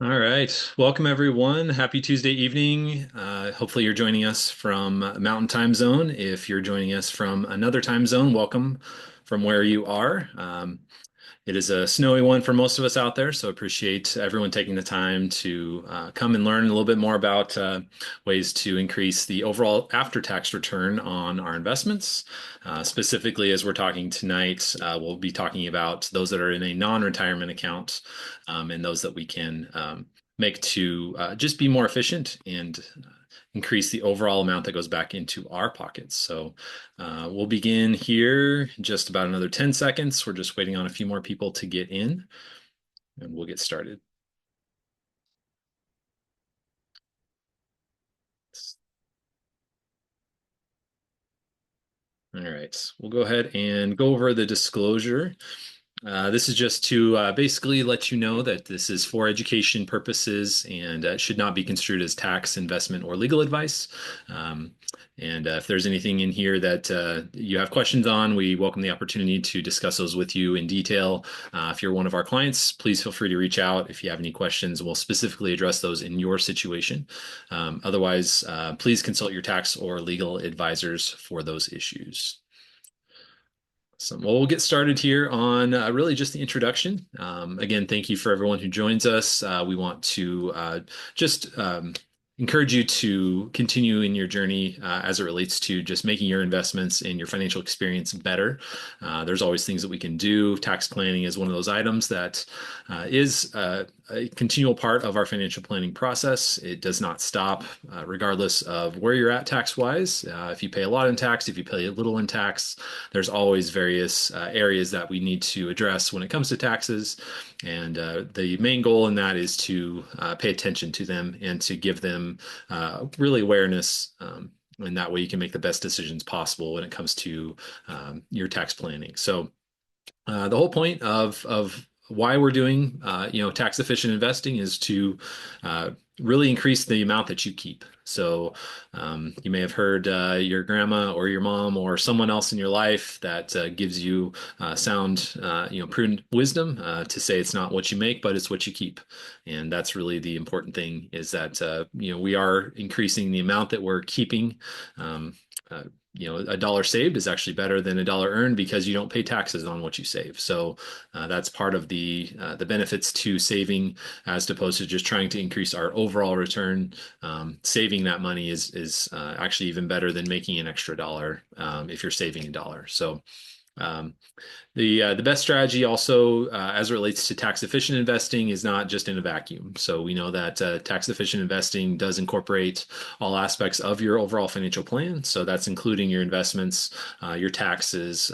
All right. Welcome, everyone. Happy Tuesday evening. Hopefully, you're joining us from Mountain Time Zone. If you're joining us from another time zone, welcome from where you are. It is a snowy one for most of us out there, so appreciate everyone taking the time to come and learn a little bit more about ways to increase the overall after-tax return on our investments. Specifically, as we're talking tonight, we'll be talking about those that are in a non-retirement account and those that we can make to just be more efficient and increase the overall amount that goes back into our pockets. So we'll begin here in just about another 10 seconds. We're just waiting on a few more people to get in and we'll get started. All right, we'll go ahead and go over the disclosure. This is just to basically let you know that this is for education purposes and should not be construed as tax, investment, or legal advice. Um, and if there's anything in here that you have questions on, we welcome the opportunity to discuss those with you in detail. If you're one of our clients, please feel free to reach out if you have any questions. We'll specifically address those in your situation. Otherwise, please consult your tax or legal advisors for those issues. So, well, we'll get started here on really just the introduction. Again, thank you for everyone who joins us. We want to just encourage you to continue in your journey as it relates to just making your investments and your financial experience better. There's always things that we can do. Tax planning is one of those items that is a continual part of our financial planning process. It does not stop, regardless of where you're at tax-wise. If you pay a lot in tax, if you pay a little in tax, there's always various areas that we need to address when it comes to taxes. And the main goal in that is to pay attention to them and to give them really awareness. And that way you can make the best decisions possible when it comes to your tax planning. So the whole point of why we're doing tax efficient investing is to really increase the amount that you keep. So you may have heard your grandma or your mom or someone else in your life that gives you sound prudent wisdom to say it's not what you make, but it's what you keep. And that's really the important thing, is that we are increasing the amount that we're keeping. Uh, a dollar saved is actually better than a dollar earned because you don't pay taxes on what you save. So that's part of the benefits to saving, as opposed to just trying to increase our overall return. Saving that money is actually even better than making an extra dollar if you're saving a dollar. So um, the best strategy also, as it relates to tax efficient investing, is not just in a vacuum. So we know that tax efficient investing does incorporate all aspects of your overall financial plan. So that's including your investments, your taxes,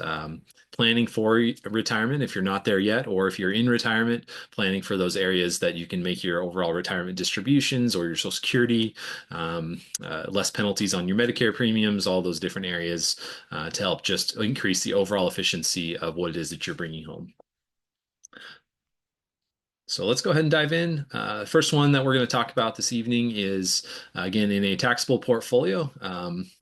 planning for retirement if you're not there yet, or if you're in retirement, planning for those areas that you can make your overall retirement distributions or your Social Security, less penalties on your Medicare premiums, all those different areas to help just increase the overall efficiency of what it is that you're bringing home. So let's go ahead and dive in. First one that we're going to talk about this evening is, again, in a taxable portfolio,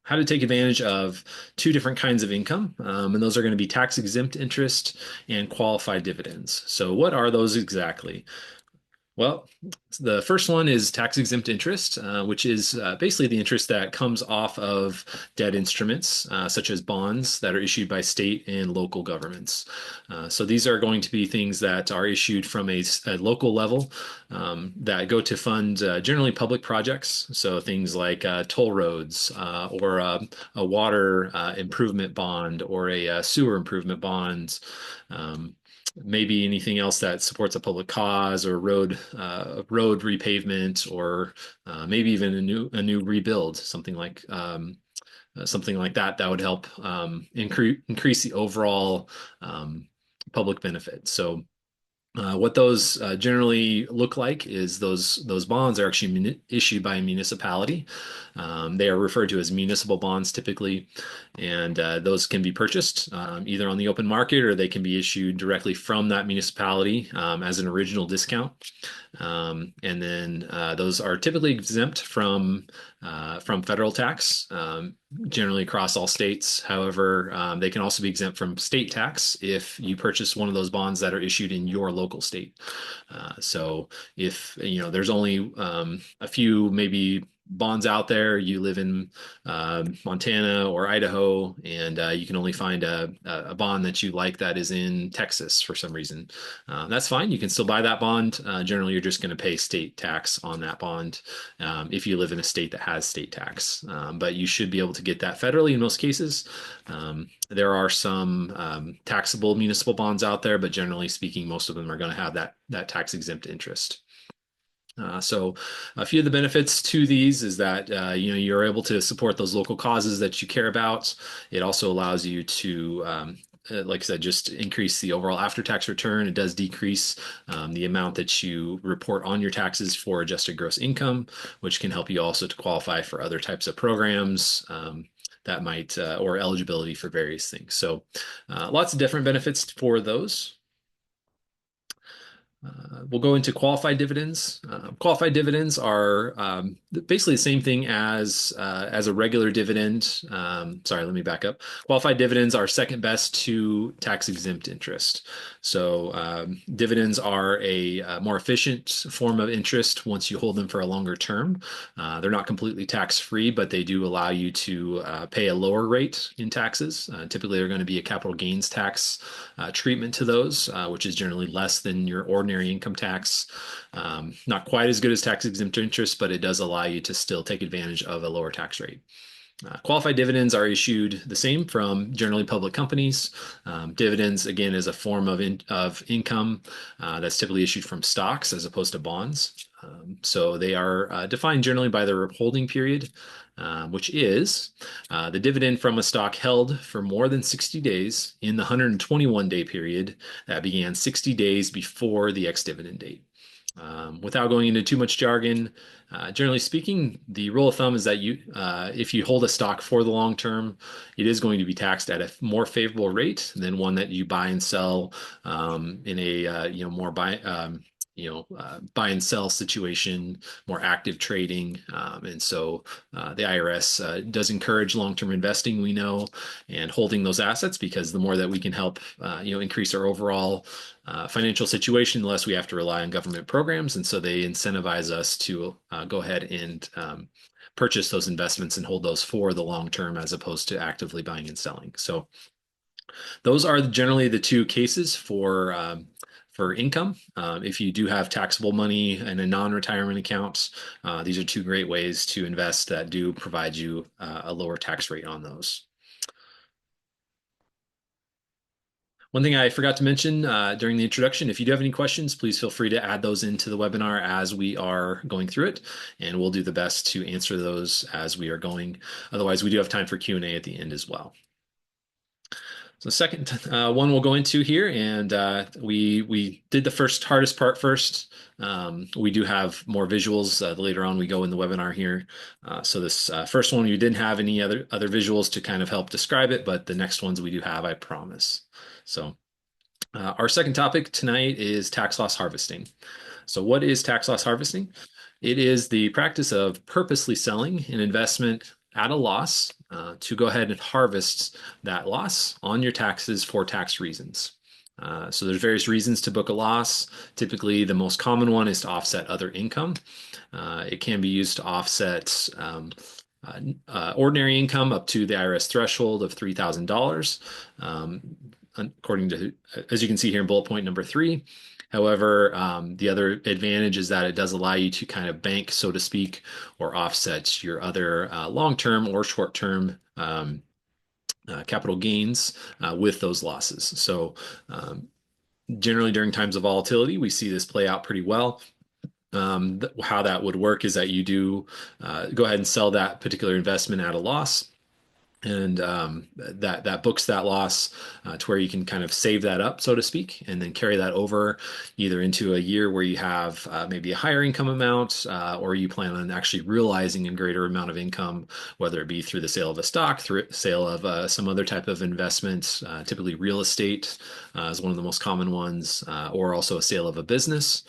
how to take advantage of two different kinds of income. And those are going to be tax-exempt interest and qualified dividends. So what are those exactly? Well, the first one is tax-exempt interest, which is basically the interest that comes off of debt instruments, such as bonds that are issued by state and local governments. So these are going to be things that are issued from a local level that go to fund generally public projects. So things like toll roads or a water improvement bond or a sewer improvement bond. Um, Maybe anything else that supports a public cause or road repavement, or maybe even a new rebuild, something like that that would help increase the overall public benefit. So what those generally look like is those bonds are actually issued by a municipality. They are referred to as municipal bonds typically, and those can be purchased either on the open market, or they can be issued directly from that municipality as an original discount. And then those are typically exempt from federal tax. generally across all states. However, they can also be exempt from state tax if you purchase one of those bonds that are issued in your local state. So if there's only a few maybe bonds out there, you live in Montana or Idaho, and you can only find a bond that you like that is in Texas for some reason. That's fine. You can still buy that bond. Generally, you're just going to pay state tax on that bond if you live in a state that has state tax. But you should be able to get that federally in most cases. There are some taxable municipal bonds out there, but generally speaking, most of them are going to have that tax exempt interest. So a few of the benefits to these is that you're able to support those local causes that you care about. It also allows you to like I said, just increase the overall after-tax return. It does decrease the amount that you report on your taxes for adjusted gross income, which can help you also to qualify for other types of programs that might or eligibility for various things. So lots of different benefits for those. We'll go into qualified dividends. Qualified dividends are basically the same thing as a regular dividend. Sorry, let me back up. Qualified dividends are second best to tax-exempt interest. So dividends are a more efficient form of interest once you hold them for a longer term. They're not completely tax-free, but they do allow you to pay a lower rate in taxes. Typically, they're going to be a capital gains tax treatment to those, which is generally less than your ordinary income tax. Not quite as good as tax exempt interest, but it does allow you to still take advantage of a lower tax rate. Qualified dividends are issued the same from generally public companies. Dividends, again, is a form of income that's typically issued from stocks as opposed to bonds. So they are defined generally by their holding period, which is the dividend from a stock held for more than 60 days in the 121-day period that began 60 days before the ex-dividend date. Without going into too much jargon, generally speaking, the rule of thumb is that if you hold a stock for the long term, it is going to be taxed at a more favorable rate than one that you buy and sell in a more buy and sell situation, more active trading. And so the IRS does encourage long-term investing, we know, and holding those assets because the more that we can help, increase our overall financial situation, the less we have to rely on government programs. And so they incentivize us to go ahead and purchase those investments and hold those for the long term as opposed to actively buying and selling. So those are generally the two cases for income. If you do have taxable money in a non-retirement account, these are two great ways to invest that do provide you a lower tax rate on those. One thing I forgot to mention during the introduction, if you do have any questions, please feel free to add those into the webinar as we are going through it, and we'll do the best to answer those as we are going. Otherwise, we do have time for Q&A at the end as well. So the second one we'll go into here, and we did the hardest part first. We do have more visuals later on we go in the webinar here. So this first one, you didn't have any other visuals to kind of help describe it, but the next ones we do have, I promise. So our second topic tonight is tax loss harvesting. So what is tax loss harvesting? It is the practice of purposely selling an investment at a loss to go ahead and harvest that loss on your taxes for tax reasons. So there's various reasons to book a loss. Typically, the most common one is to offset other income. It can be used to offset ordinary income up to the IRS threshold of $3,000, according to, as you can see here in bullet point number 3. However, the other advantage is that it does allow you to kind of bank, so to speak, or offset your other long-term or short-term capital gains with those losses. So generally during times of volatility, we see this play out pretty well. How that would work is that you do go ahead and sell that particular investment at a loss. and that books that loss to where you can kind of save that up, so to speak, and then carry that over either into a year where you have maybe a higher income amount, or you plan on actually realizing a greater amount of income, whether it be through the sale of a stock, through sale of some other type of investment, typically real estate is one of the most common ones, or also a sale of a business.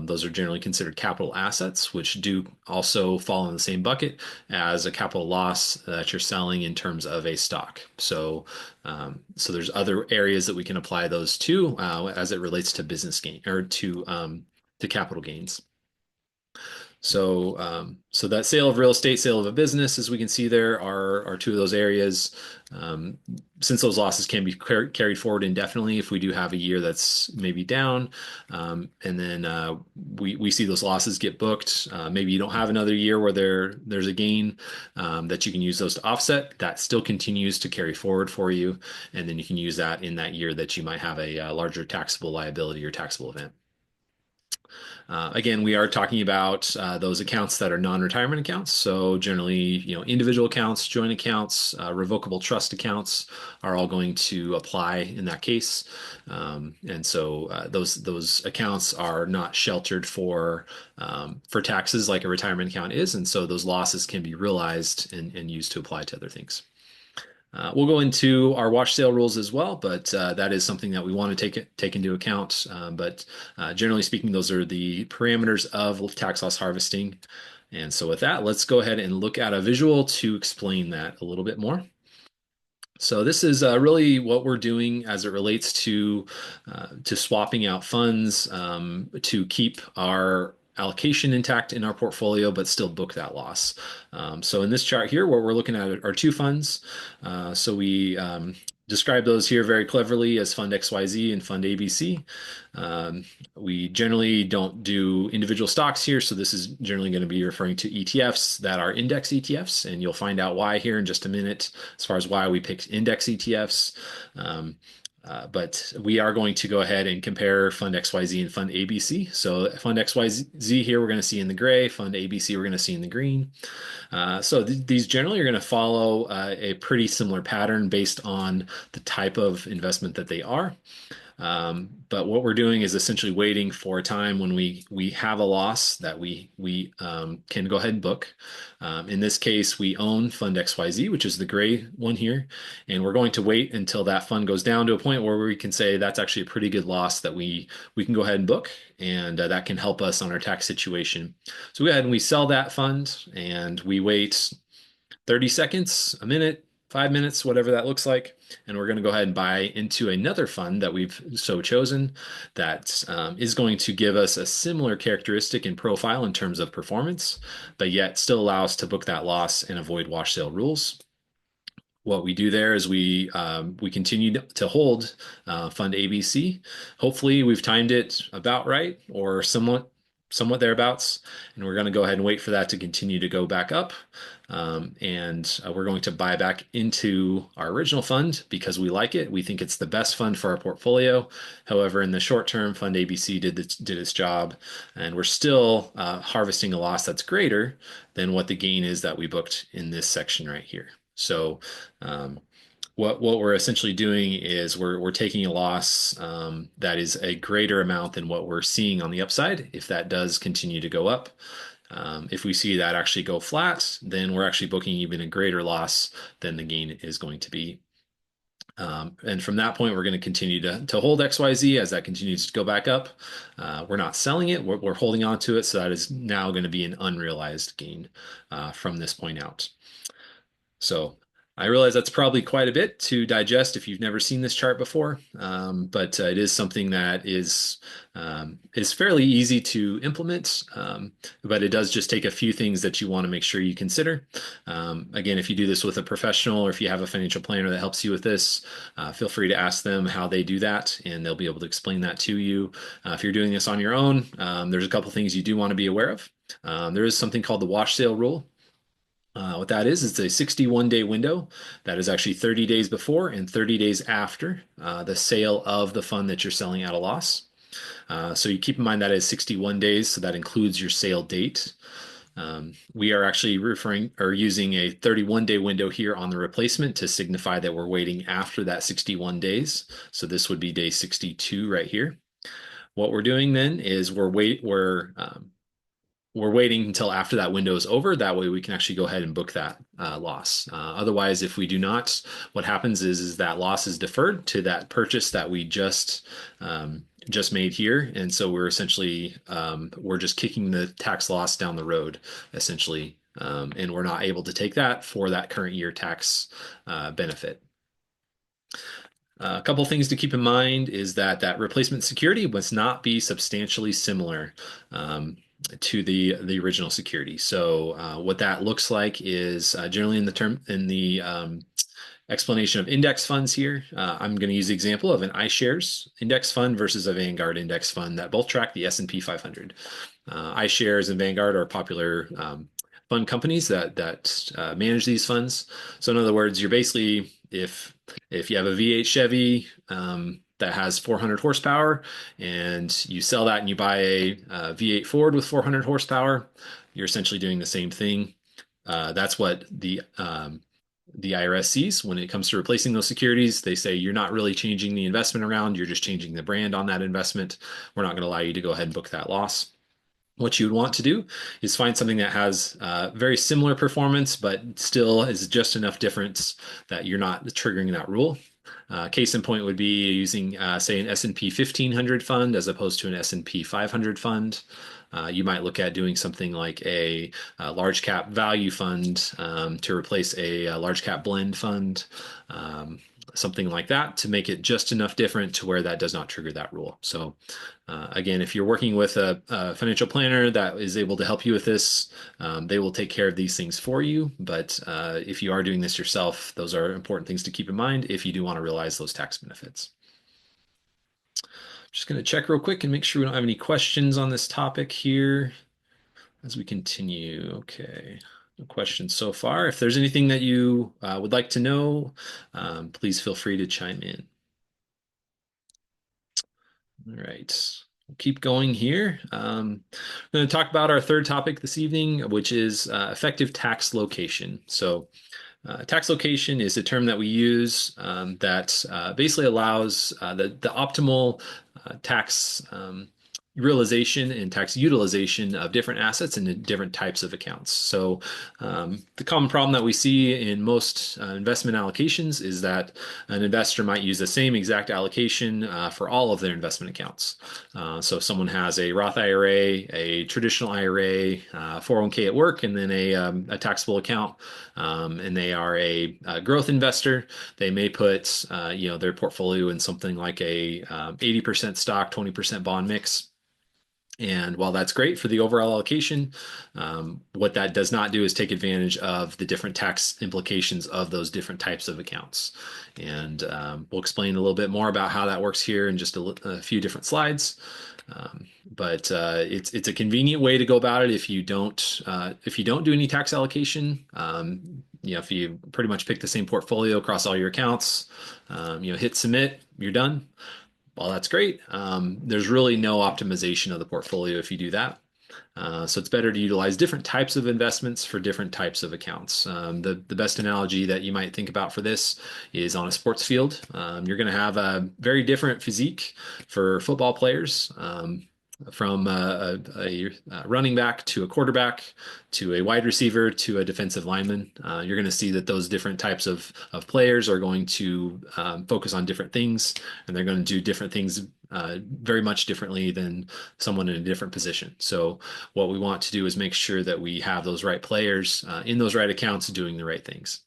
Those are generally considered capital assets, which do also fall in the same bucket as a capital loss that you're selling in terms of a stock. So there's other areas that we can apply those to as it relates to business gain or to capital gains. So that sale of real estate, sale of a business, as we can see there, are two of those areas. Um, since those losses can be carried forward indefinitely, if we do have a year that's maybe down, and then we see those losses get booked, maybe you don't have another year where there's a gain that you can use those to offset. That still continues to carry forward for you, and then you can use that in that year that you might have a larger taxable liability or taxable event. Again, we are talking about those accounts that are non-retirement accounts. So generally, individual accounts, joint accounts, revocable trust accounts are all going to apply in that case. And so those accounts are not sheltered for taxes like a retirement account is. And so those losses can be realized and used to apply to other things. We'll go into our wash sale rules as well, but that is something that we want to take into account. But generally speaking, those are the parameters of tax loss harvesting. And so with that, let's go ahead and look at a visual to explain that a little bit more. So this is really what we're doing as it relates to swapping out funds to keep our allocation intact in our portfolio, but still book that loss. So in this chart here, what we're looking at are two funds. So we describe those here very cleverly as Fund XYZ and Fund ABC. We generally don't do individual stocks here, so this is generally going to be referring to ETFs that are index ETFs, and you'll find out why here in just a minute as far as why we picked index ETFs. But we are going to go ahead and compare Fund XYZ and Fund ABC. So Fund XYZ here we're going to see in the gray, Fund ABC we're going to see in the green. So these generally are going to follow a pretty similar pattern based on the type of investment that they are. But what we're doing is essentially waiting for a time when we have a loss that we can go ahead and book. In this case, we own Fund XYZ, which is the gray one here, and we're going to wait until that fund goes down to a point where we can say that's actually a pretty good loss that we can go ahead and book, and that can help us on our tax situation. So we go ahead and we sell that fund, and we wait 30 seconds, a minute, 5 minutes, whatever that looks like. And we're going to go ahead and buy into another fund that we've so chosen that is going to give us a similar characteristic and profile in terms of performance, but yet still allow us to book that loss and avoid wash sale rules. What we do there is we continue to hold Fund ABC. Hopefully, we've timed it about right or somewhat thereabouts, and we're going to go ahead and wait for that to continue to go back up. And we're going to buy back into our original fund because we like it. We think it's the best fund for our portfolio. However, in the short term, Fund ABC did its job, and we're still harvesting a loss that's greater than what the gain is that we booked in this section right here. So what we're essentially doing is we're taking a loss that is a greater amount than what we're seeing on the upside if that does continue to go up. If we see that actually go flat, then we're actually booking even a greater loss than the gain is going to be. And from that point, we're going to continue to hold XYZ as that continues to go back up. We're not selling it, we're holding on to it. So that is now going to be an unrealized gain from this point out. So I realize that's probably quite a bit to digest if you've never seen this chart before, but it is something that is fairly easy to implement, but it does just take a few things that you want to make sure you consider. Again, if you do this with a professional or if you have a financial planner that helps you with this, feel free to ask them how they do that, and they'll be able to explain that to you. If you're doing this on your own, there's a couple things you do want to be aware of. There is something called the wash sale rule. What that is, it's a 61-day window that is actually 30 days before and 30 days after the sale of the fund that you're selling at a loss. So you keep in mind that is 61 days, so that includes your sale date. We are actually referring or using a 31-day window here on the replacement to signify that we're waiting after that 61 days. So this would be day 62 right here. What we're doing then is we're waiting until after that window is over. That way we can actually go ahead and book that loss. Otherwise, if we do not, what happens is that loss is deferred to that purchase that we just made here, and so we're essentially we're just kicking the tax loss down the road, essentially, and we're not able to take that for that current year tax benefit. A couple things to keep in mind is that replacement security must not be substantially similar to the original security. So what that looks like is generally in the explanation of index funds here. I'm going to use the example of an iShares index fund versus a Vanguard index fund that both track the S&P 500. iShares and Vanguard are popular fund companies that manage these funds. So in other words, you're basically if you have a V8 Chevy that has 400 horsepower and you sell that and you buy a V8 Ford with 400 horsepower, you're essentially doing the same thing. That's what the IRS sees when it comes to replacing those securities. They say you're not really changing the investment around, you're just changing the brand on that investment. We're not going to allow you to go ahead and book that loss. What you would want to do is find something that has very similar performance, but still is just enough difference that you're not triggering that rule. Case in point would be using, say, an S&P 1500 fund as opposed to an S&P 500 fund. You might look at doing something like a large cap value fund to replace a large cap blend fund, something like that to make it just enough different to where that does not trigger that rule. So again, if you're working with a financial planner that is able to help you with this, they will take care of these things for you. But if you are doing this yourself, those are important things to keep in mind if you do want to realize those tax benefits. Just going to check real quick and make sure we don't have any questions on this topic here as we continue. Okay. No questions so far. If there's anything that you would like to know, please feel free to chime in. All right. We'll keep going here. I'm going to talk about our third topic this evening, which is effective tax location. So tax location is a term that we use that basically allows the optimal tax realization and tax utilization of different assets and different types of accounts. So the common problem that we see in most investment allocations is that an investor might use the same exact allocation for all of their investment accounts. So if someone has a Roth IRA, a traditional IRA, 401k at work, and then a taxable account, and they are a growth investor, they may put their portfolio in something like a 80% stock, 20% bond mix. And while that's great for the overall allocation, what that does not do is take advantage of the different tax implications of those different types of accounts. And we'll explain a little bit more about how that works here in just a few different slides. But it's a convenient way to go about it if you don't do any tax allocation. If you pretty much pick the same portfolio across all your accounts, hit submit, you're done. Well, that's great. There's really no optimization of the portfolio if you do that. So it's better to utilize different types of investments for different types of accounts. The best analogy that you might think about for this is on a sports field. You're going to have a very different physique for football players. From a running back to a quarterback to a wide receiver to a defensive lineman. You're going to see that those different types of players are going to focus on different things, and they're going to do different things very much differently than someone in a different position. So what we want to do is make sure that we have those right players in those right accounts doing the right things.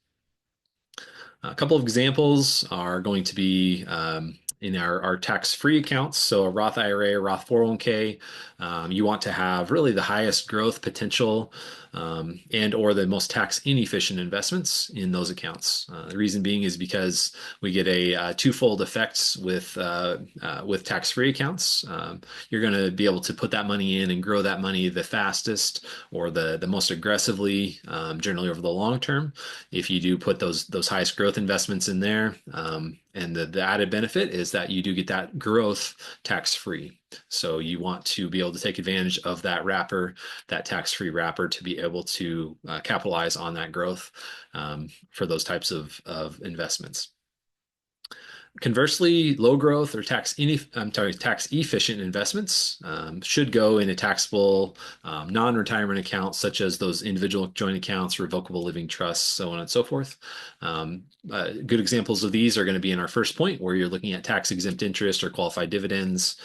A couple of examples are going to be in our tax-free accounts. So a Roth IRA, Roth 401k, you want to have really the highest growth potential and or the most tax inefficient investments in those accounts. The reason being is because we get a twofold effects with tax-free accounts. You're going to be able to put that money in and grow that money the fastest or the most aggressively, generally over the long term. If you do put those highest growth investments in there, And the added benefit is that you do get that growth tax-free. So you want to be able to take advantage of that wrapper, that tax-free wrapper, to be able to capitalize on that growth for those types of investments. Conversely, low growth or tax efficient investments should go in a taxable non-retirement accounts, such as those individual joint accounts, revocable living trusts, so on and so forth. Good examples of these are going to be in our first point, where you're looking at tax-exempt interest or qualified dividends.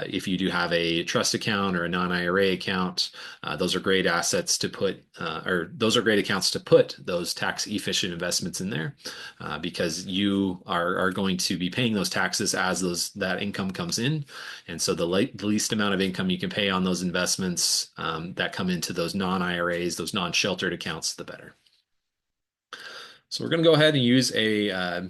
If you do have a trust account or a non-IRA account, those are great assets to put, or those are great accounts to put those tax-efficient investments in there, because you are going to be paying those taxes as that income comes in. And so the least amount of income you can pay on those investments that come into those non-IRAs, those non-sheltered accounts, the better. So we're going to go ahead and use a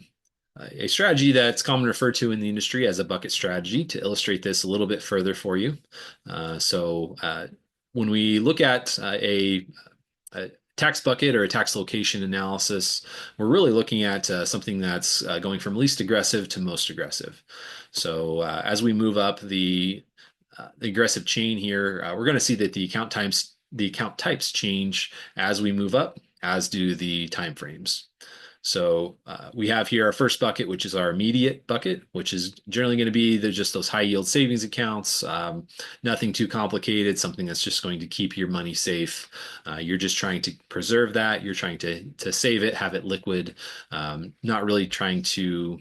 strategy that's commonly referred to in the industry as a bucket strategy to illustrate this a little bit further for you. When we look at a tax bucket or a tax location analysis, we're really looking at something that's going from least aggressive to most aggressive. So as we move up the aggressive chain here, we're going to see that the account types change as we move up, as do the time frames. So we have here our first bucket, which is our immediate bucket, which is generally going to be just those high yield savings accounts, nothing too complicated, something that's just going to keep your money safe. You're just trying to preserve that. You're trying to save it, have it liquid, not really trying to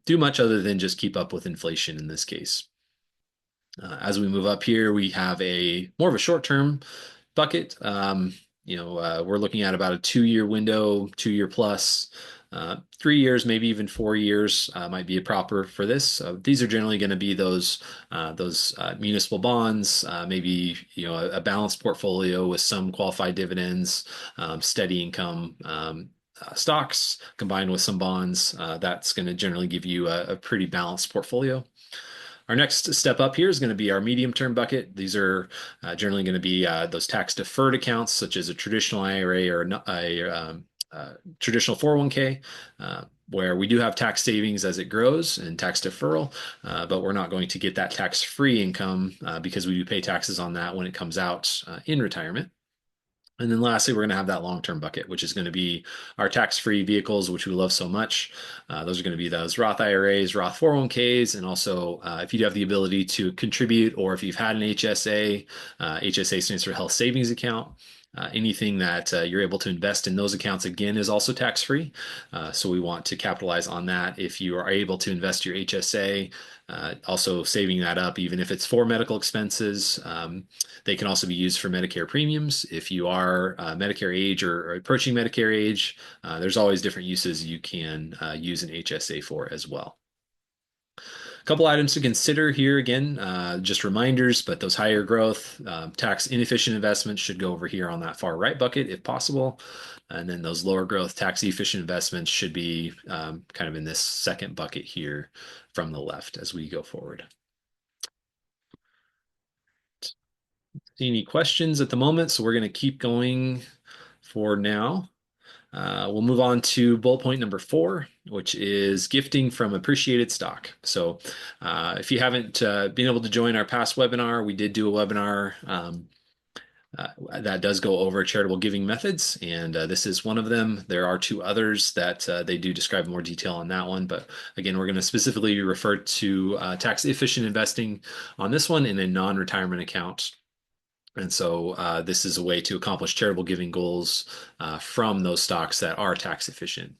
do much other than just keep up with inflation in this case. As we move up here, we have more of a short-term bucket. We're looking at about a 2-year window, 2-year plus, 3 years, maybe even 4 years might be proper for this. So these are generally going to be those municipal bonds, maybe a balanced portfolio with some qualified dividends, steady income. Stocks combined with some bonds, that's going to generally give you a pretty balanced portfolio. Our next step up here is going to be our medium-term bucket. These are generally going to be those tax-deferred accounts, such as a traditional IRA or a traditional 401k, where we do have tax savings as it grows and tax deferral, but we're not going to get that tax-free income because we do pay taxes on that when it comes out in retirement. And then lastly, we're going to have that long-term bucket, which is going to be our tax-free vehicles, which we love so much. Those are going to be those Roth IRAs, Roth 401ks, and also if you do have the ability to contribute, or if you've had an HSA, HSA stands for Health Savings Account. Anything that you're able to invest in those accounts, again, is also tax-free. So we want to capitalize on that. If you are able to invest your HSA, also saving that up, even if it's for medical expenses, they can also be used for Medicare premiums. If you are Medicare age or approaching Medicare age, there's always different uses you can use an HSA for as well. A couple items to consider here again, just reminders, but those higher growth, tax inefficient investments should go over here on that far right bucket if possible. And then those lower growth tax efficient investments should be kind of in this second bucket here from the left as we go forward. See any questions at the moment? So we're going to keep going for now. We'll move on to bullet point number 4, which is gifting from appreciated stock. So if you haven't been able to join our past webinar, we did do a webinar that does go over charitable giving methods, and this is one of them. There are 2 others that they do describe more detail on that one, but again, we're going to specifically refer to tax efficient investing on this one in a non-retirement account. And so this is a way to accomplish charitable giving goals from those stocks that are tax efficient.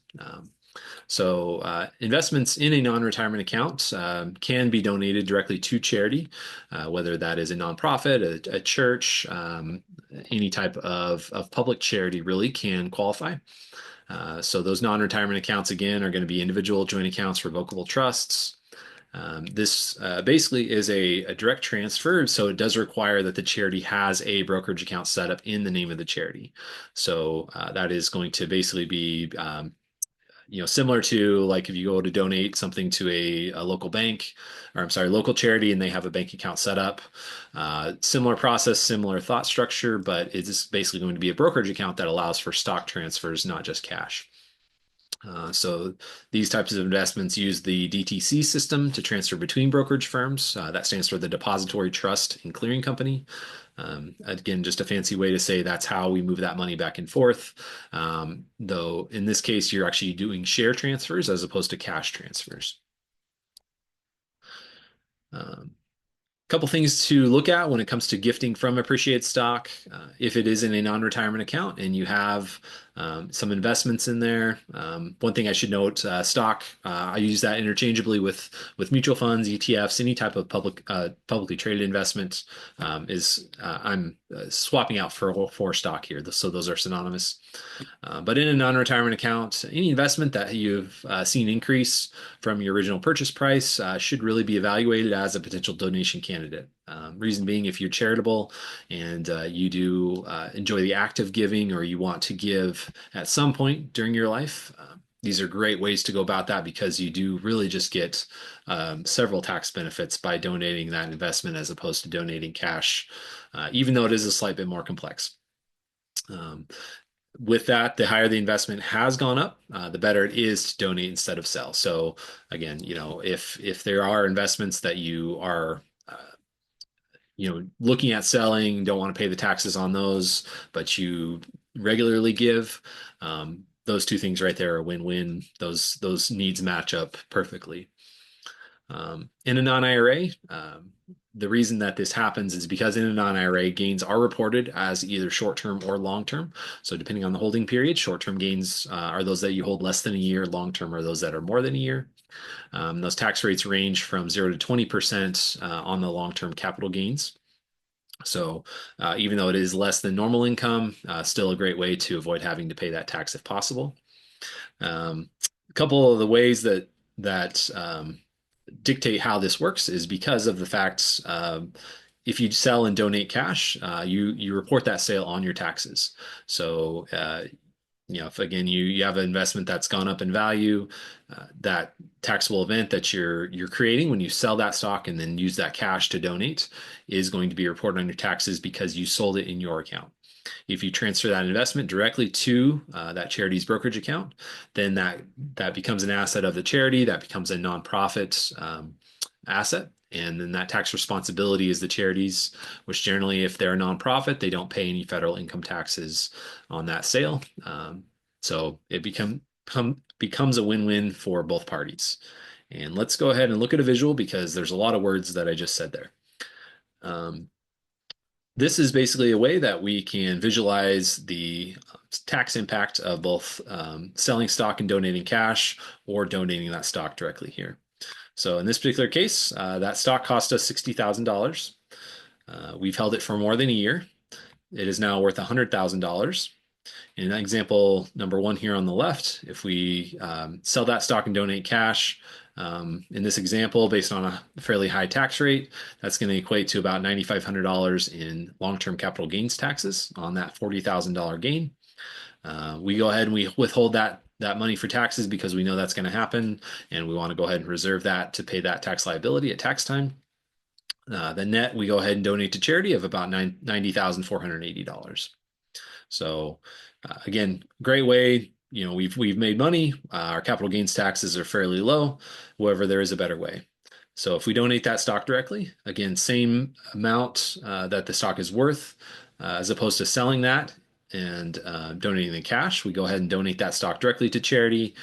Investments in a non-retirement account can be donated directly to charity, whether that is a nonprofit, a church, any type of public charity really can qualify. So those non-retirement accounts, again, are going to be individual joint accounts, revocable trusts. This basically is a direct transfer, so it does require that the charity has a brokerage account set up in the name of the charity. So that is going to basically be similar to like if you go to donate something to a local bank, or I'm sorry, local charity, and they have a bank account set up. Similar process, similar thought structure, but it's basically going to be a brokerage account that allows for stock transfers, not just cash. So these types of investments use the DTC system to transfer between brokerage firms. That stands for the Depository Trust and Clearing Company. Again, just a fancy way to say that's how we move that money back and forth. Though in this case, you're actually doing share transfers as opposed to cash transfers. Um, Couple things to look at when it comes to gifting from appreciated stock. If it is in a non-retirement account and you have some investments in there, one thing I should note: stock. I use that interchangeably with mutual funds, ETFs, any type of publicly traded investment. I'm swapping out for stock here, so those are synonymous. But in a non-retirement account, any investment that you've seen increase from your original purchase price should really be evaluated as a potential donation candidate. Reason being, if you're charitable and you do enjoy the act of giving, or you want to give at some point during your life, these are great ways to go about that, because you do really just get several tax benefits by donating that investment as opposed to donating cash, even though it is a slight bit more complex. Um, with that, the higher the investment has gone up, the better it is to donate instead of sell. So again, if there are investments that you are looking at selling, don't want to pay the taxes on those, but you regularly give, those two things right there are win-win. Those needs match up perfectly. In a non-IRA, the reason that this happens is because in a non-IRA, gains are reported as either short-term or long-term. So depending on the holding period, short-term gains are those that you hold less than a year, long-term are those that are more than a year. Those tax rates range from 0 to 20% on the long-term capital gains. So even though it is less than normal income, still a great way to avoid having to pay that tax if possible. A couple of the ways that dictate how this works is because of the fact, if you sell and donate cash, you report that sale on your taxes. So if again you have an investment that's gone up in value, that taxable event that you're creating when you sell that stock and then use that cash to donate is going to be reported on your taxes because you sold it in your account. If you transfer that investment directly to that charity's brokerage account, then that becomes an asset of the charity. That becomes a nonprofit asset. And then that tax responsibility is the charities, which generally, if they're a nonprofit, they don't pay any federal income taxes on that sale. So it becomes a win-win for both parties. And let's go ahead and look at a visual, because there's a lot of words that I just said there. This is basically a way that we can visualize the tax impact of both selling stock and donating cash, or donating that stock directly here. So in this particular case, that stock cost us $60,000. We've held it for more than a year. It is now worth $100,000. In example number one here on the left, if we sell that stock and donate cash, in this example, based on a fairly high tax rate, that's going to equate to about $9,500 in long-term capital gains taxes on that $40,000 gain. We go ahead and we withhold that money for taxes because we know that's going to happen, and we want to go ahead and reserve that to pay that tax liability at tax time. The net, we go ahead and donate to charity of about $90,480. So again, great way. We've made money. Our capital gains taxes are fairly low. However, there is a better way. So if we donate that stock directly, again, same amount that the stock is worth, as opposed to selling that and donating the cash, we go ahead and donate that stock directly to charity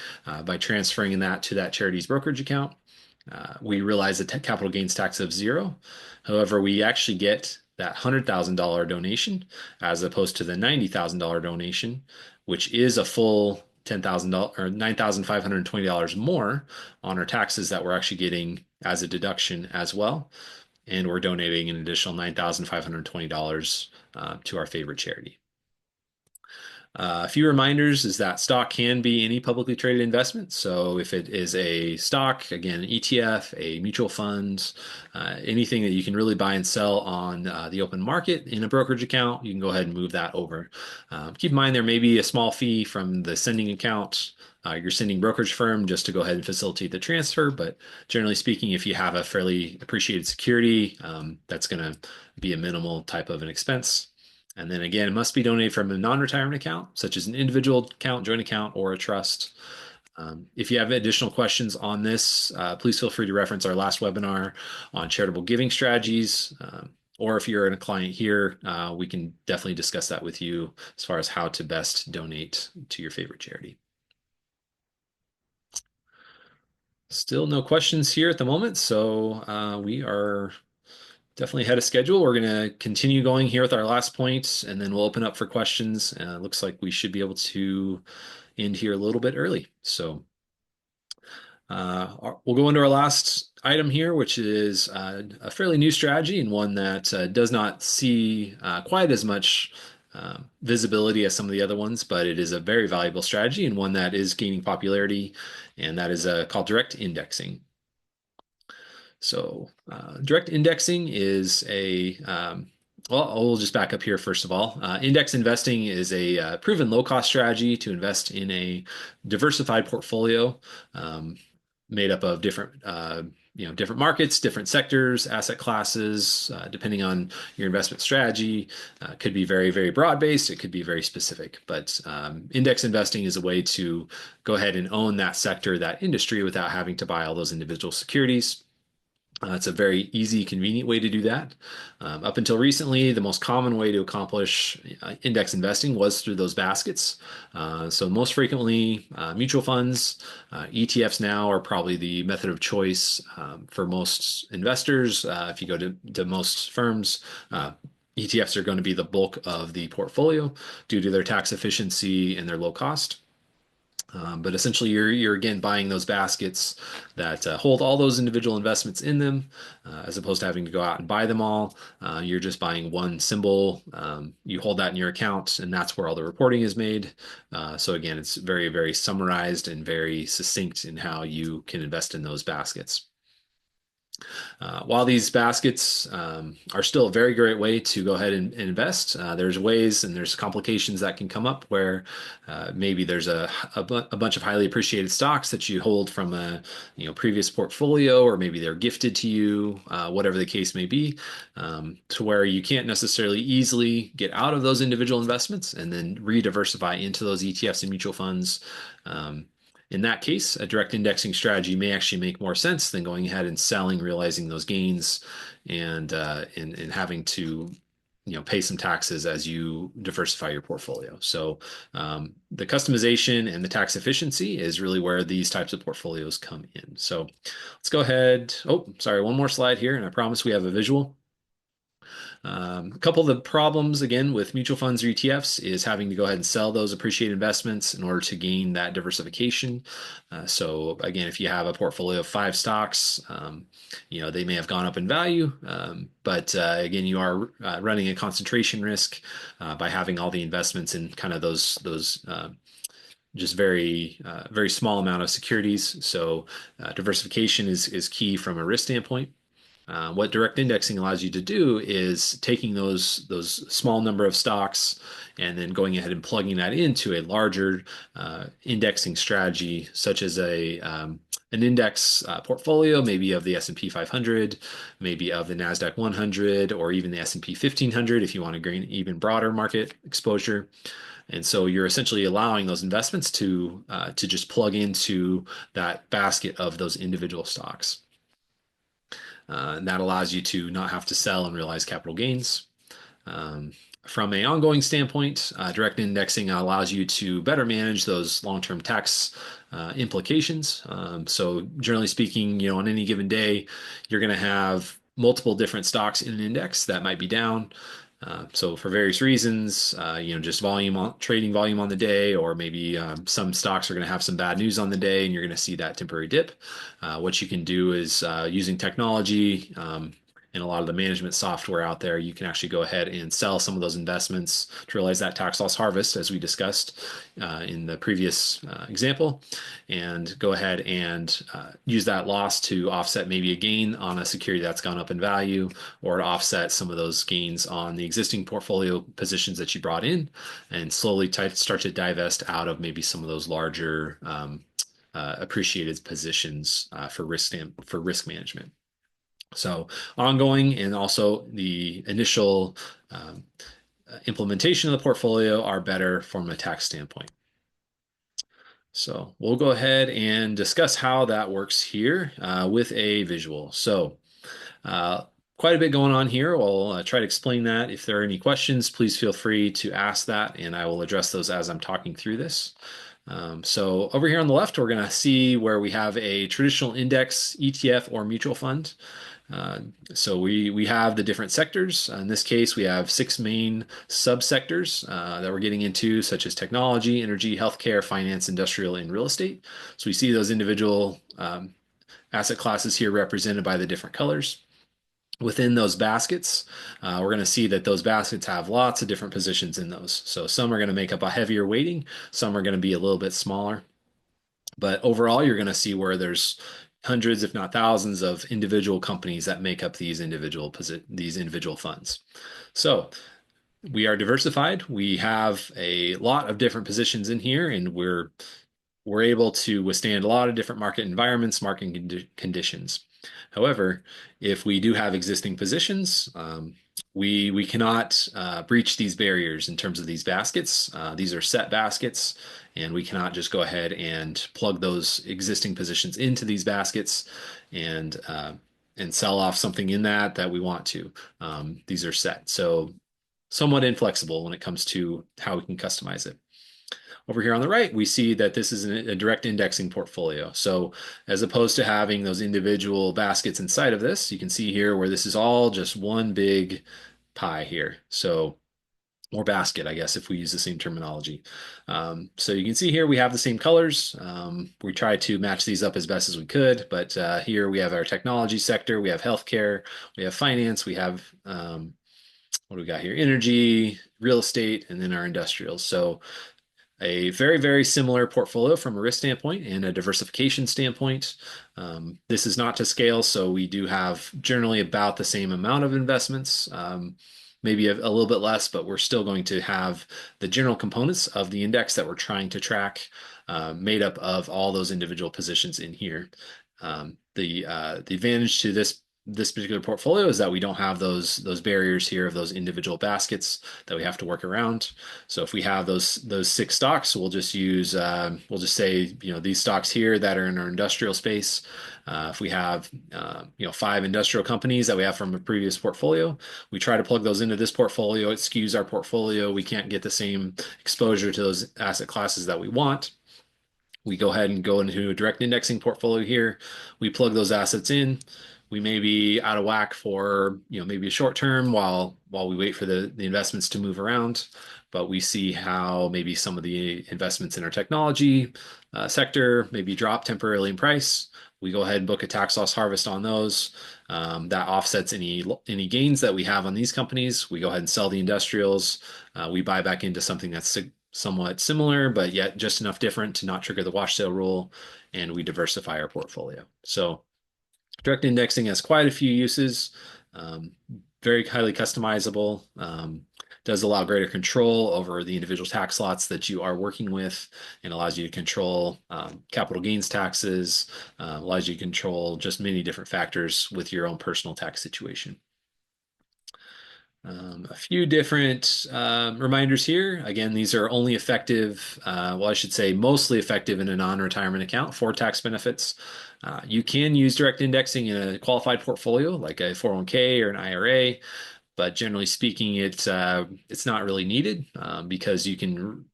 by transferring that to that charity's brokerage account. We realize a capital gains tax of 0. However, we actually get that $100,000 donation as opposed to the $90,000 donation, which is a full $10,000 or $9,520 more on our taxes that we're actually getting as a deduction as well. And we're donating an additional $9,520 to our favorite charity. A few reminders is that stock can be any publicly traded investment. So if it is a stock, again, an ETF, a mutual fund, anything that you can really buy and sell on the open market in a brokerage account, you can go ahead and move that over. Keep in mind there may be a small fee from the sending account, your sending brokerage firm, just to go ahead and facilitate the transfer. But generally speaking, if you have a fairly appreciated security, that's going to be a minimal type of an expense. And then again, it must be donated from a non-retirement account, such as an individual account, joint account, or a trust. If you have additional questions on this, please feel free to reference our last webinar on charitable giving strategies. Or if you're a client here, we can definitely discuss that with you as far as how to best donate to your favorite charity. Still no questions here at the moment, so we are definitely ahead of schedule. We're going to continue going here with our last point, and then we'll open up for questions. Looks like we should be able to end here a little bit early. So we'll go into our last item here, which is a fairly new strategy and one that does not see quite as much visibility as some of the other ones, but it is a very valuable strategy and one that is gaining popularity, and that is called direct indexing. So, direct indexing is well, I'll just back up here first of all. Index investing is a proven low-cost strategy to invest in a diversified portfolio um, made up of different markets, different sectors, asset classes, depending on your investment strategy. Could be very, very broad-based. It could be very specific. But index investing is a way to go ahead and own that sector, that industry, without having to buy all those individual securities. It's a very easy, convenient way to do that. Up until recently, the most common way to accomplish index investing was through those baskets. So most frequently, mutual funds, ETFs now are probably the method of choice for most investors. If you go to most firms, ETFs are going to be the bulk of the portfolio due to their tax efficiency and their low cost. But essentially, you're again buying those baskets that hold all those individual investments in them, as opposed to having to go out and buy them all. You're just buying one symbol. You hold that in your account, and that's where all the reporting is made. So again, it's very, very summarized and very succinct in how you can invest in those baskets. While these baskets are still a very great way to go ahead and invest, there's ways and there's complications that can come up where maybe there's a bunch of highly appreciated stocks that you hold from a previous portfolio, or maybe they're gifted to you, whatever the case may be, to where you can't necessarily easily get out of those individual investments and then re-diversify into those ETFs and mutual funds. In that case, a direct indexing strategy may actually make more sense than going ahead and selling, realizing those gains, and having to pay some taxes as you diversify your portfolio. So the customization and the tax efficiency is really where these types of portfolios come in. So let's go ahead. Oh, sorry, one more slide here, and I promise we have a visual. A couple of the problems, again, with mutual funds or ETFs is having to go ahead and sell those appreciated investments in order to gain that diversification. So again, if you have a portfolio of 5 stocks, they may have gone up in value, but again, you are running a concentration risk by having all the investments in kind of those just very small amount of securities. So diversification is key from a risk standpoint. What direct indexing allows you to do is taking those small number of stocks and then going ahead and plugging that into a larger indexing strategy, such as an index portfolio, maybe of the S&P 500, maybe of the NASDAQ 100, or even the S&P 1500 if you want to gain even broader market exposure. And so you're essentially allowing those investments to just plug into that basket of those individual stocks. And that allows you to not have to sell and realize capital gains. From an ongoing standpoint, direct indexing allows you to better manage those long-term tax implications. So generally speaking, on any given day, you're going to have multiple different stocks in an index that might be down. So for various reasons, just trading volume on the day, or maybe some stocks are going to have some bad news on the day, and you're going to see that temporary dip. What you can do is using technology and a lot of the management software out there, you can actually go ahead and sell some of those investments to realize that tax loss harvest, as we discussed in the previous example, and go ahead and use that loss to offset maybe a gain on a security that's gone up in value, or to offset some of those gains on the existing portfolio positions that you brought in, and slowly start to divest out of maybe some of those larger appreciated positions for risk management. So ongoing and also the initial implementation of the portfolio are better from a tax standpoint. So we'll go ahead and discuss how that works here with a visual. So uh, quite a bit going on here. We'll try to explain that. If there are any questions, please feel free to ask that, and I will address those as I'm talking through this. So over here on the left, we're going to see where we have a traditional index, ETF, or mutual fund. Uh, so we have the different sectors. In this case, we have six main subsectors that we're getting into, such as technology, energy, healthcare, finance, industrial, and real estate. So we see those individual asset classes here represented by the different colors. Within those baskets, we're going to see that those baskets have lots of different positions in those. So some are going to make up a heavier weighting, some are going to be a little bit smaller. But overall, you're going to see where there's hundreds, if not thousands, of individual companies that make up these individual funds. So we are diversified. We have a lot of different positions in here, and we're able to withstand a lot of different market environments, conditions. However, if we do have existing positions, we cannot breach these barriers in terms of these baskets. These are set baskets, and we cannot just go ahead and plug those existing positions into these baskets and sell off something in that we want to. These are set, so somewhat inflexible when it comes to how we can customize it. Over here on the right, we see that this is a direct indexing portfolio. So as opposed to having those individual baskets inside of this, you can see here where this is all just one big pie here. So, or basket, I guess, if we use the same terminology. So you can see here we have the same colors. We tried to match these up as best as we could, but here we have our technology sector, we have healthcare, we have finance, we have what do we got here? Energy, real estate, and then our industrials. So a very, very similar portfolio from a risk standpoint and a diversification standpoint. This is not to scale, so we do have generally about the same amount of investments, maybe a little bit less, but we're still going to have the general components of the index that we're trying to track made up of all those individual positions in here. The advantage to this particular portfolio is that we don't have those barriers here of those individual baskets that we have to work around. So if we have those six stocks, we'll just say these stocks here that are in our industrial space. If we have five industrial companies that we have from a previous portfolio, we try to plug those into this portfolio. It skews our portfolio. We can't get the same exposure to those asset classes that we want. We go ahead and go into a direct indexing portfolio here. We plug those assets in. We may be out of whack for maybe a short term while we wait for the investments to move around, but we see how maybe some of the investments in our technology sector maybe drop temporarily in price. We go ahead and book a tax loss harvest on those. That offsets any gains that we have on these companies. We go ahead and sell the industrials. We buy back into something that's somewhat similar, but yet just enough different to not trigger the wash sale rule, and we diversify our portfolio. So direct indexing has quite a few uses, very highly customizable, does allow greater control over the individual tax lots that you are working with, and allows you to control capital gains taxes, allows you to control just many different factors with your own personal tax situation. A few different reminders here. Again, these are only effective, I should say mostly effective in a non-retirement account for tax benefits. You can use direct indexing in a qualified portfolio like a 401k or an IRA, but generally speaking, it's not really needed because you can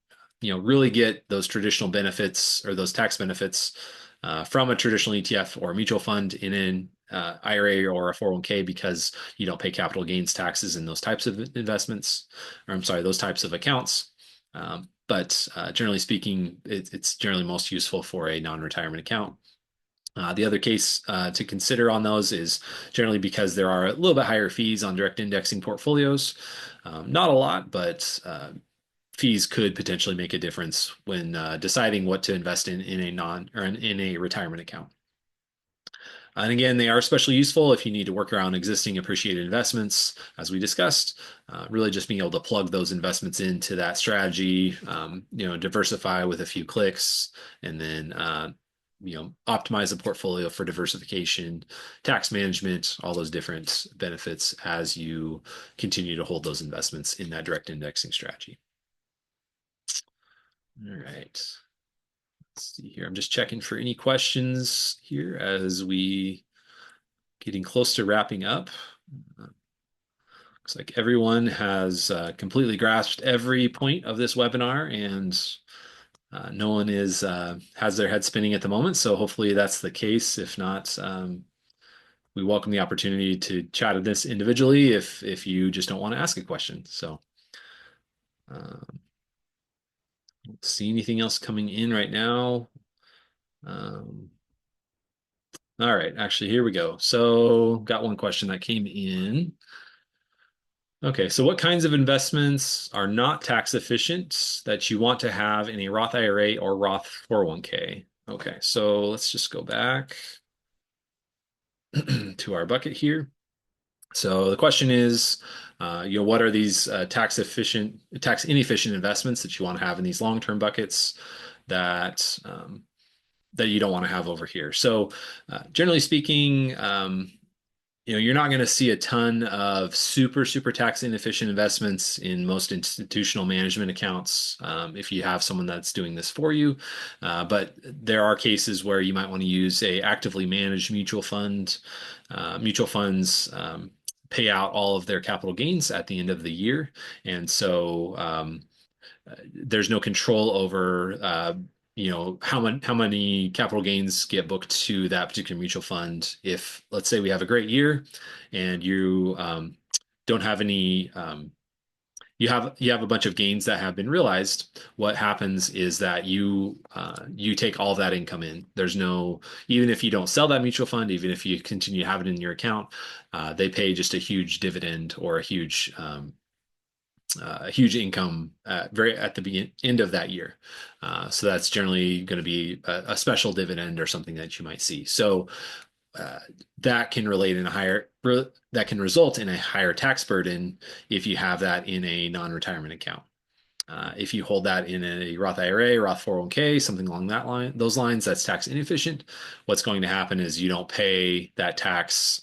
really get those traditional benefits or those tax benefits from a traditional ETF or a mutual fund in an IRA or a 401k because you don't pay capital gains taxes in those types of investments, or I'm sorry, those types of accounts. But generally speaking, it's generally most useful for a non-retirement account. The other case to consider on those is generally because there are a little bit higher fees on direct indexing portfolios. Not a lot, but fees could potentially make a difference when deciding what to invest in a non or in a retirement account. And again, they are especially useful if you need to work around existing appreciated investments, as we discussed. Really just being able to plug those investments into that strategy, diversify with a few clicks, and then optimize the portfolio for diversification, tax management, all those different benefits as you continue to hold those investments in that direct indexing strategy. All right. Let's see here. I'm just checking for any questions here as we getting close to wrapping up. Looks like everyone has completely grasped every point of this webinar, and no one is has their head spinning at the moment. So hopefully that's the case. If not, we welcome the opportunity to chat at this individually if you just don't want to ask a question. So um, don't see anything else coming in right now. Um, all right, actually, here we go. So got one question that came in. Okay, so what kinds of investments are not tax efficient that you want to have in a Roth IRA or Roth 401k? Okay, so let's just go back to our bucket here. So the question is, what are these tax inefficient investments that you want to have in these long-term buckets that that you don't want to have over here? So, generally speaking, you're not going to see a ton of super tax inefficient investments in most institutional management accounts if you have someone that's doing this for you. But there are cases where you might want to use a actively managed mutual fund. Mutual funds pay out all of their capital gains at the end of the year, and so there's no control over how many capital gains get booked to that particular mutual fund. If let's say we have a great year and you don't have any you have a bunch of gains that have been realized, what happens is that you take all of that income in. There's no, even if you don't sell that mutual fund, even if you continue to have it in your account, they pay just a huge dividend or a huge income very at the end of that year. So that's generally going to be a special dividend or something that you might see. So uh, that can that can result in a higher tax burden if you have that in a non-retirement account. If you hold that in a Roth IRA, Roth 401k, something along those lines, that's tax inefficient. What's going to happen is you don't pay that tax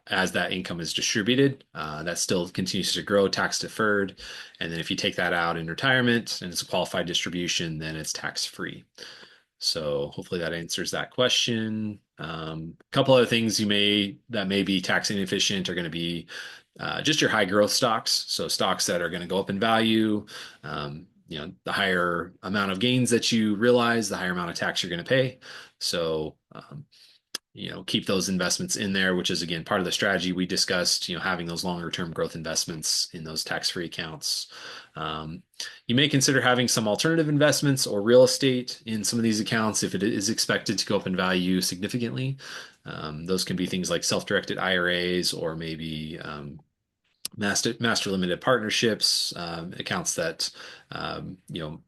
as that income is distributed. That still continues to grow tax deferred. And then if you take that out in retirement and it's a qualified distribution, then it's tax free. So hopefully that answers that question. A couple other things that may be tax inefficient are going to be just your high growth stocks. So stocks that are going to go up in value. The higher amount of gains that you realize, the higher amount of tax you're going to pay. So keep those investments in there, which is again part of the strategy we discussed, having those longer term growth investments in those tax-free accounts. You may consider having some alternative investments or real estate in some of these accounts if it is expected to go up in value significantly. Those can be things like self-directed IRAs or maybe master limited partnerships, accounts that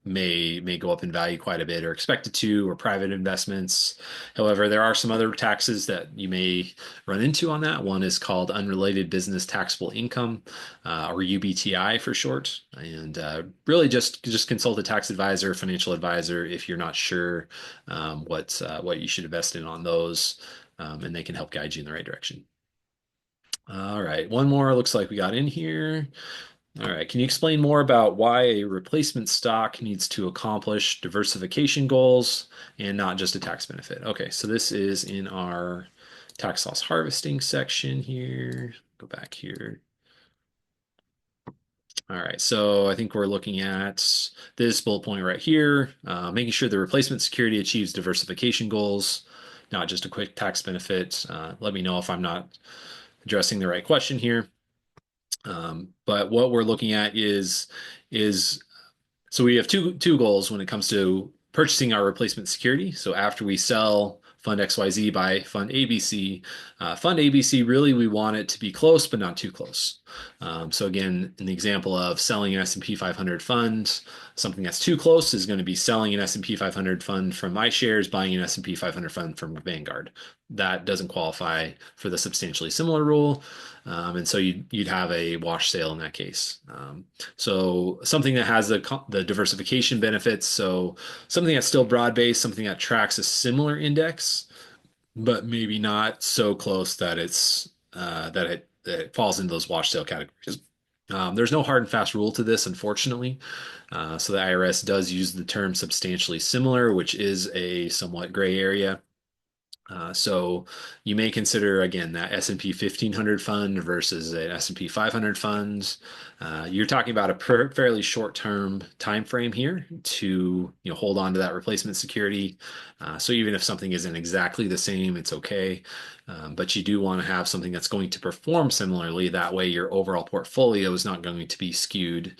may go up in value quite a bit or expected to, or private investments. However, there are some other taxes that you may run into on that. One is called unrelated business taxable income, or UBTI for short. And really just consult a tax advisor, financial advisor if you're not sure what you should invest in on those, and they can help guide you in the right direction. All right, one more looks like we got in here. All right, can you explain more about why a replacement stock needs to accomplish diversification goals and not just a tax benefit? Okay, so this is in our tax loss harvesting section here. Go back here. All right, so I think we're looking at this bullet point right here, making sure the replacement security achieves diversification goals, not just a quick tax benefit. Let me know if I'm not addressing the right question here. But what we're looking at is so we have two goals when it comes to purchasing our replacement security. So after we sell Fund XYZ by Fund ABC, Fund ABC really we want it to be close but not too close. So again, in the example of selling an S&P 500 fund, something that's too close is going to be selling an S&P 500 fund from iShares, buying an S&P 500 fund from Vanguard. That doesn't qualify for the substantially similar rule. And so you'd have a wash sale in that case. So something that has the diversification benefits. So something that's still broad-based, something that tracks a similar index, but maybe not so close that it falls into those wash sale categories. There's no hard and fast rule to this, unfortunately. So the IRS does use the term substantially similar, which is a somewhat gray area. So you may consider again that S&P 1500 fund versus an S&P 500 fund. You're talking about a fairly short-term time frame here to hold on to that replacement security. So even if something isn't exactly the same, it's okay. But you do want to have something that's going to perform similarly. That way, your overall portfolio is not going to be skewed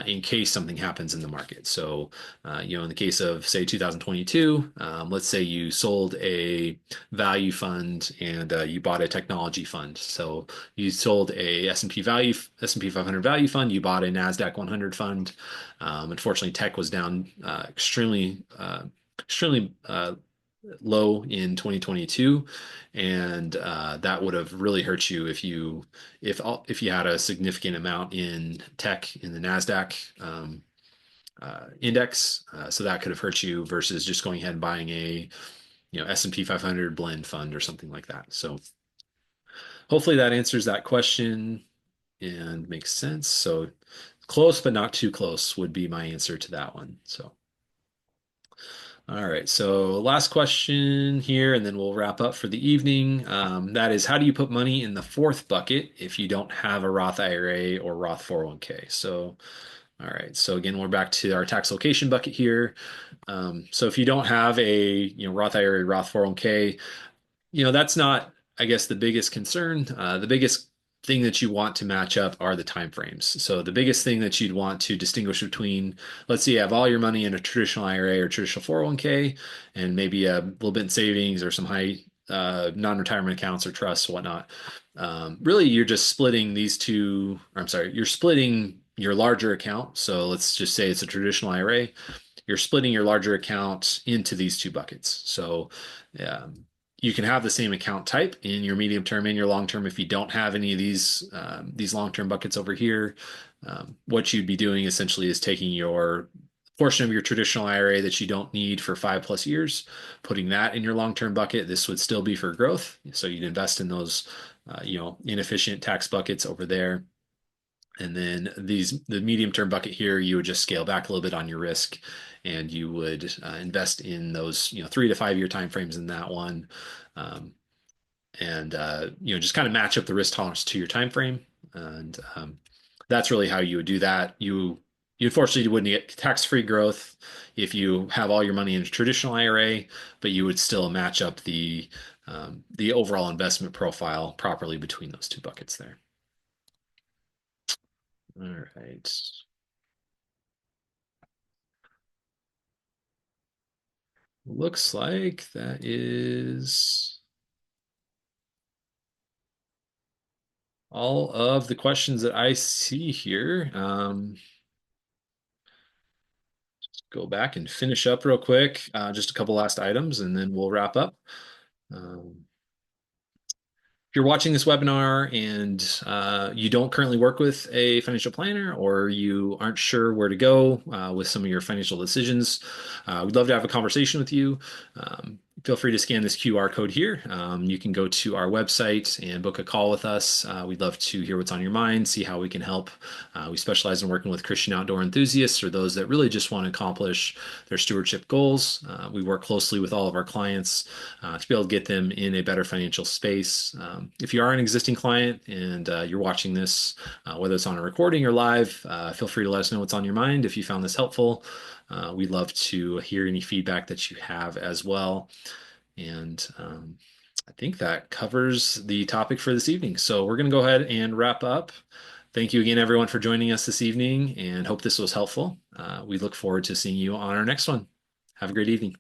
in case something happens in the market. So, in the case of say 2022, let's say you sold a value fund and you bought a technology fund. So you sold a S&P 500 value fund, you bought a Nasdaq 100 fund. Unfortunately, tech was down extremely low in 2022, and that would have really hurt you if you had a significant amount in tech in the Nasdaq index. So that could have hurt you versus just going ahead and buying a S&P 500 blend fund or something like that. So hopefully that answers that question and makes sense. So close but not too close would be my answer to that one. So all right, so last question here, and then we'll wrap up for the evening. That is, how do you put money in the fourth bucket if you don't have a Roth IRA or Roth 401k? So, all right, so again, we're back to our tax location bucket here. So if you don't have a Roth IRA, Roth 401k, that's not, I guess, the biggest concern. The biggest thing that you want to match up are the time frames. So the biggest thing that you'd want to distinguish between, let's say you have all your money in a traditional IRA or traditional 401k, and maybe a little bit in savings or some high non-retirement accounts or trusts, whatnot. Really, you're just splitting these two, or I'm sorry, you're splitting your larger account. So let's just say it's a traditional IRA. You're splitting your larger account into these two buckets. So um, you can have the same account type in your medium term and your long term if you don't have any of these long term buckets over here. What you'd be doing essentially is taking your portion of your traditional IRA that you don't need for 5+ years, putting that in your long term bucket. This would still be for growth, so you'd invest in those inefficient tax buckets over there. And then the medium term bucket here, you would just scale back a little bit on your risk, and you would invest in those 3 to 5 year timeframes in that one, um, and just kind of match up the risk tolerance to your time frame. And that's really how you would do that. You unfortunately wouldn't get tax-free growth if you have all your money in a traditional IRA, but you would still match up the overall investment profile properly between those two buckets there. All right. Looks like that is all of the questions that I see here. Go back and finish up real quick. Just a couple last items, and then we'll wrap up. Um, if you're watching this webinar and you don't currently work with a financial planner or you aren't sure where to go with some of your financial decisions, we'd love to have a conversation with you. Feel free to scan this QR code here. You can go to our website and book a call with us. We'd love to hear what's on your mind, see how we can help. We specialize in working with Christian outdoor enthusiasts or those that really just want to accomplish their stewardship goals. We work closely with all of our clients to be able to get them in a better financial space. If you are an existing client and you're watching this, whether it's on a recording or live, feel free to let us know what's on your mind if you found this helpful. We'd love to hear any feedback that you have as well. And I think that covers the topic for this evening. So we're going to go ahead and wrap up. Thank you again, everyone, for joining us this evening, and hope this was helpful. We look forward to seeing you on our next one. Have a great evening.